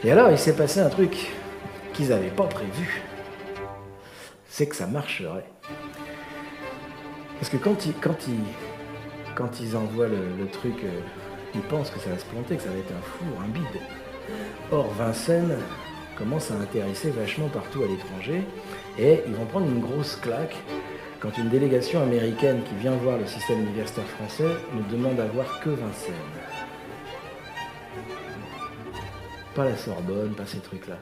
Et alors, il s'est passé un truc qu'ils n'avaient pas prévu. C'est que ça marcherait. Parce que quand ils envoient le truc, ils pensent que ça va se planter, que ça va être un four, un bide. Or, Vincennes commence à intéresser vachement partout à l'étranger et ils vont prendre une grosse claque quand une délégation américaine qui vient voir le système universitaire français ne demande à voir que Vincennes. Pas la Sorbonne, pas ces trucs-là.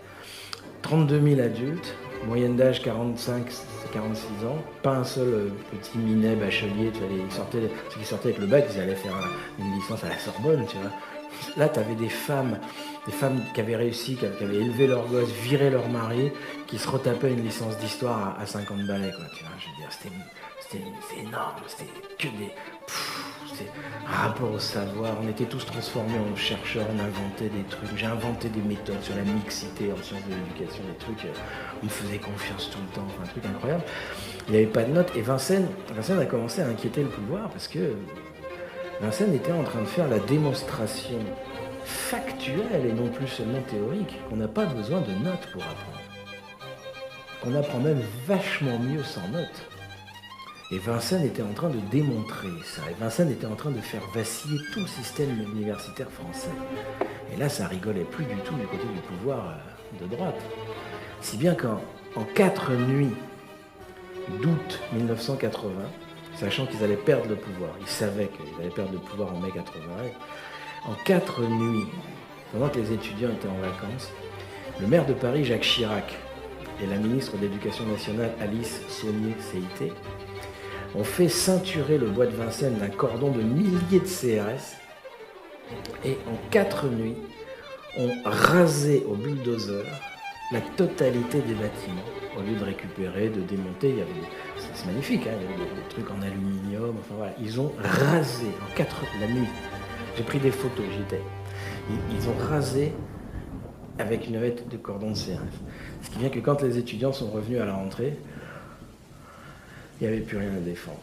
32 000 adultes, moyenne d'âge 45-46 ans, pas un seul petit minet bachelier, ceux qui sortaient avec le bac, ils allaient faire une licence à la Sorbonne, tu vois. Là, tu avais des femmes qui avaient réussi, qui avaient élevé leurs gosses, viré leur mari, qui se retapaient une licence d'histoire à 50 balais, quoi, tu vois. Je veux dire, c'était énorme, c'était que des... C'était un rapport au savoir, on était tous transformés en chercheurs, on inventait des trucs, j'ai inventé des méthodes sur la mixité en sciences de l'éducation, des trucs, on me faisait confiance tout le temps, un truc incroyable. Il n'y avait pas de notes, et Vincennes a commencé à inquiéter le pouvoir, parce que Vincennes était en train de faire la démonstration factuelle et non plus seulement théorique qu'on n'a pas besoin de notes pour apprendre. Qu'on apprend même vachement mieux sans notes. Et Vincennes était en train de démontrer ça. Et Vincennes était en train de faire vaciller tout le système universitaire français. Et là, ça rigolait plus du tout du côté du pouvoir de droite. Si bien qu'en 4 nuits d'août 1980, sachant qu'ils allaient perdre le pouvoir, ils savaient qu'ils allaient perdre le pouvoir en mai 80, en 4 nuits, pendant que les étudiants étaient en vacances, le maire de Paris, Jacques Chirac, et la ministre de l'Éducation nationale, Alice Saunier-Ceyité, ont fait ceinturer le bois de Vincennes d'un cordon de milliers de CRS et en 4 nuits, ont rasé au bulldozer la totalité des bâtiments. Au lieu de récupérer, de démonter, il y avait c'est magnifique, hein, il y avait des trucs en aluminium, enfin voilà, ils ont rasé en 4 la nuit. J'ai pris des photos, j'y étais. Ils ont rasé avec une navette de cordon de CRS. Ce qui vient que quand les étudiants sont revenus à la rentrée, il n'y avait plus rien à défendre.